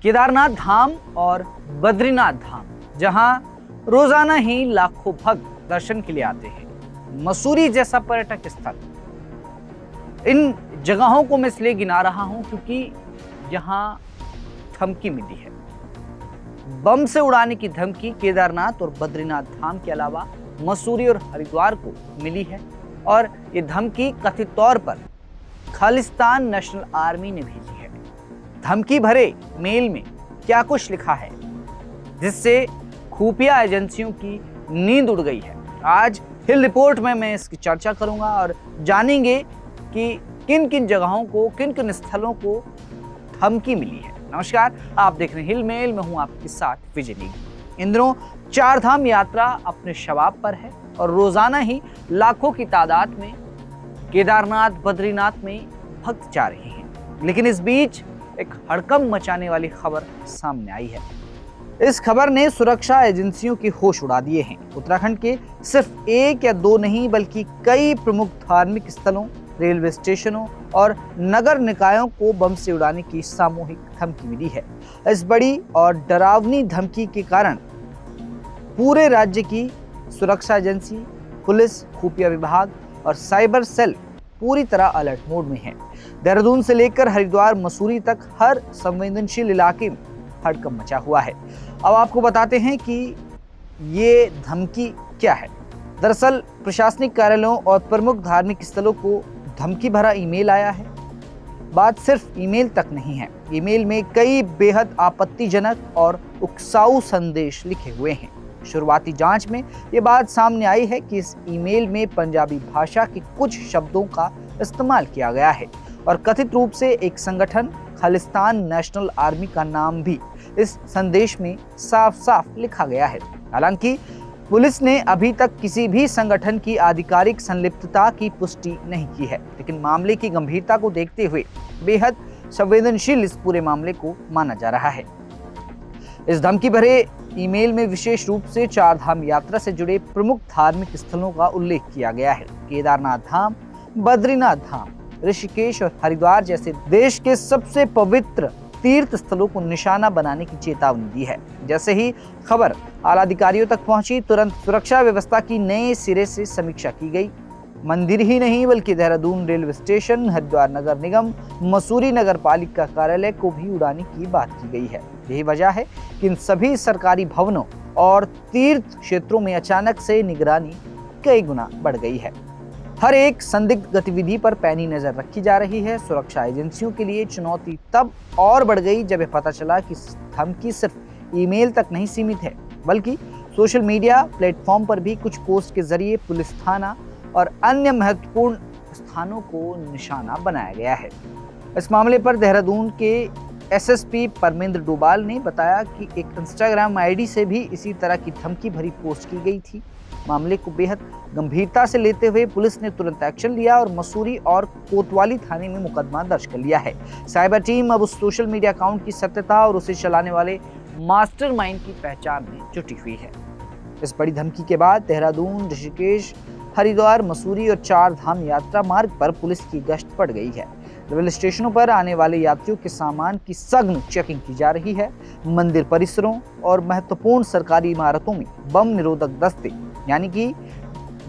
केदारनाथ धाम और बद्रीनाथ धाम, जहां रोजाना ही लाखों भक्त दर्शन के लिए आते हैं। मसूरी जैसा पर्यटक स्थल, इन जगहों को मैं इसलिए गिना रहा हूं क्योंकि यहां धमकी मिली है। बम से उड़ाने की धमकी केदारनाथ और बद्रीनाथ धाम के अलावा मसूरी और हरिद्वार को मिली है, और ये धमकी कथित तौर पर खालिस्तान नेशनल आर्मी ने भेजी है। धमकी भरे मेल में क्या कुछ लिखा है जिससे खुफिया एजेंसियों की नींद उड़ गई है। आज हिल रिपोर्ट में मैं इसकी चर्चा करूंगा और जानेंगे कि किन किन जगहों को, किन किन स्थलों को धमकी मिली है। नमस्कार, आप देख रहे हैं हिल मेल, मैं हूं आपके साथ विजय नेगी। इन दिनों चार धाम यात्रा अपने शबाब पर है और रोजाना ही लाखों की तादाद में केदारनाथ, बद्रीनाथ में भक्त जा रहे हैं। लेकिन इस बीच एक हड़कंप मचाने वाली खबर सामने आई है। इस खबर ने सुरक्षा एजेंसियों के होश उड़ा दिए हैं। उत्तराखंड के सिर्फ एक या दो नहीं बल्कि कई प्रमुख धार्मिक स्थलों, रेलवे स्टेशनों और नगर निकायों को बम से उड़ाने की सामूहिक धमकी मिली है। इस बड़ी और डरावनी धमकी के कारण पूरे राज्य की सुरक्षा एजेंसी, पुलिस, खुफिया विभाग और साइबर सेल पूरी तरह अलर्ट मोड में है। देहरादून से लेकर हरिद्वार, मसूरी तक हर संवेदनशील इलाके में हड़कंप मचा हुआ है। अब आपको बताते हैं कि ये धमकी क्या है। दरअसल प्रशासनिक कार्यालयों और प्रमुख धार्मिक स्थलों को धमकी भरा ईमेल आया है। बात सिर्फ ईमेल तक नहीं है। ईमेल में कई बेहद आपत्तिजनक और उकसाऊ संदेश लिखे हुए हैं। शुरुआती जांच में ये बात सामने आई है कि इस ईमेल में पंजाबी भाषा के कुछ शब्दों का इस्तेमाल किया गया है और कथित रूप से एक संगठन खालिस्तान नेशनल आर्मी का नाम भी इस संदेश में साफ साफ लिखा गया है। हालांकि पुलिस ने अभी तक किसी भी संगठन की आधिकारिक संलिप्तता की पुष्टि नहीं की है, लेकिन मामले की गंभीरता को देखते हुए बेहद संवेदनशील इस पूरे मामले को माना जा रहा है। इस धमकी भरे ईमेल में विशेष रूप से चार धाम यात्रा से जुड़े प्रमुख धार्मिक स्थलों का उल्लेख किया गया है। केदारनाथ धाम, बद्रीनाथ धाम, ऋषिकेश और हरिद्वार जैसे देश के सबसे पवित्र तीर्थ स्थलों को निशाना बनाने की चेतावनी दी है। जैसे ही खबर आला अधिकारियों तक पहुंची, तुरंत सुरक्षा व्यवस्था की नए सिरे से समीक्षा की गई। मंदिर ही नहीं बल्कि देहरादून रेलवे स्टेशन, हरिद्वार नगर निगम, मसूरी नगर पालिका कार्यालय को भी उड़ाने की बात की गई है। यही वजह है कि इन सभी सरकारी भवनों और तीर्थ क्षेत्रों में अचानक से निगरानी कई गुना बढ़ गई है। हर एक संदिग्ध गतिविधि पर पैनी नजर रखी जा रही है। सुरक्षा एजेंसियों के लिए चुनौती तब और बढ़ गई जब यह पता चला कि धमकी सिर्फ ईमेल तक नहीं सीमित है, बल्कि सोशल मीडिया प्लेटफॉर्म पर भी कुछ पोस्ट के जरिए पुलिस थाना और अन्य महत्वपूर्ण स्थानों को निशाना बनाया गया है। इस मामले पर देहरादून के एसएसपी परमेंद्र डोभाल ने बताया कि एक इंस्टाग्राम आईडी से भी इसी तरह की धमकी भरी पोस्ट की गई थी। मामले को बेहद गंभीरता से लेते हुए पुलिस ने तुरंत एक्शन लिया और मसूरी और कोतवाली थाने में मुकदमा दर्ज कर लिया है। साइबर टीम अब उस सोशल मीडिया अकाउंट की सत्यता और उसे चलाने वाले मास्टरमाइंड की पहचान में जुटी हुई है। इस बड़ी धमकी के बाद देहरादून, ऋषिकेश, हरिद्वार, मसूरी और चार धाम यात्रा मार्ग पर पुलिस की गश्त बढ़ गई है। रेलवे स्टेशनों पर आने वाले यात्रियों के सामान की सघन चेकिंग की जा रही है। मंदिर परिसरों और महत्वपूर्ण सरकारी इमारतों में बम निरोधक दस्ते यानी कि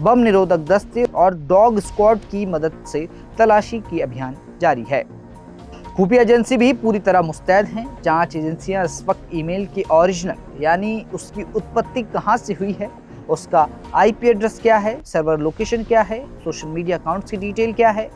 बम निरोधक दस्ते और डॉग स्क्वाड की मदद से तलाशी की अभियान जारी है। खुफिया एजेंसी भी पूरी तरह मुस्तैद हैं। जांच एजेंसियां इस वक्त ईमेल के ओरिजिनल यानी उसकी उत्पत्ति कहां से हुई है, उसका आईपी एड्रेस क्या है, सर्वर लोकेशन क्या है, सोशल मीडिया अकाउंट्स की डिटेल क्या है,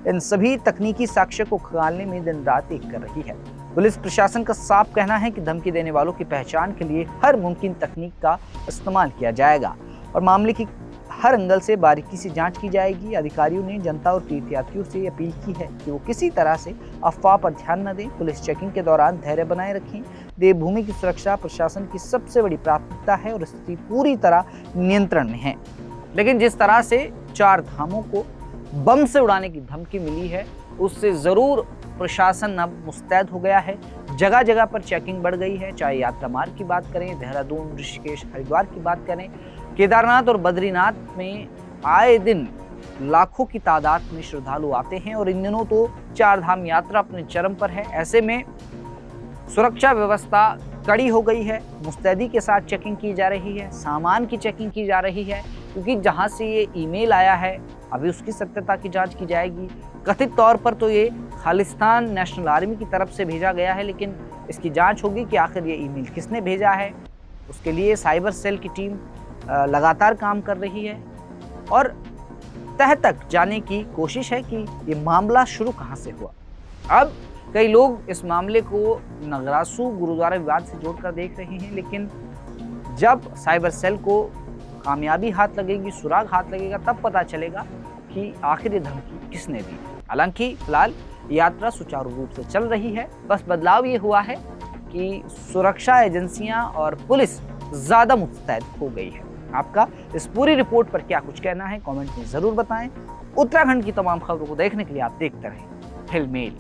इन सभी तकनीकी साक्ष्य को खंगालने में दिन रात एक कर रही है। पुलिस प्रशासन का साफ कहना है कि धमकी देने वालों की पहचान के लिए हर मुमकिन तकनीक का इस्तेमाल किया जाएगा और मामले की हर एंगल से बारीकी से जांच की जाएगी। अधिकारियों ने जनता और तीर्थयात्रियों से अपील की है कि वो किसी तरह से अफवाह पर ध्यान न दें। पुलिस चेकिंग के दौरान धैर्य बनाए रखें। देवभूमि की सुरक्षा प्रशासन की सबसे बड़ी प्राथमिकता है और स्थिति पूरी तरह नियंत्रण में है। लेकिन जिस तरह से चार धामों को बम से उड़ाने की धमकी मिली है, उससे जरूर प्रशासन अब मुस्तैद हो गया है। जगह जगह पर चेकिंग बढ़ गई है। चाहे यात्रा मार्ग की बात करें, देहरादून, ऋषिकेश, हरिद्वार की बात करें, केदारनाथ और बद्रीनाथ में आए दिन लाखों की तादाद में श्रद्धालु आते हैं और इन दिनों तो चार धाम यात्रा अपने चरम पर है। ऐसे में सुरक्षा व्यवस्था कड़ी हो गई है, मुस्तैदी के साथ चेकिंग की जा रही है, सामान की चेकिंग की जा रही है, क्योंकि जहां से ये ईमेल आया है अभी उसकी सत्यता की जांच की जाएगी। कथित तौर पर तो ये खालिस्तान नेशनल आर्मी की तरफ से भेजा गया है, लेकिन इसकी जांच होगी कि आखिर ये ईमेल किसने भेजा है। उसके लिए साइबर सेल की टीम लगातार काम कर रही है और तह तक जाने की कोशिश है कि ये मामला शुरू कहां से हुआ। अब कई लोग इस मामले को नगरासू गुरुद्वारा विवाद से जोड़कर देख रहे हैं, लेकिन जब साइबर सेल को कामयाबी हाथ लगेगी, सुराग हाथ लगेगा, तब पता चलेगा कि आखिर ये धमकी किसने दी। हालांकि फिलहाल यात्रा सुचारू रूप से चल रही है, बस बदलाव ये हुआ है कि सुरक्षा एजेंसियां और पुलिस ज्यादा मुस्तैद हो गई है। आपका इस पूरी रिपोर्ट पर क्या कुछ कहना है, कमेंट में जरूर बताएं। उत्तराखंड की तमाम खबरों को देखने के लिए आप देखते रहें हिल मेल।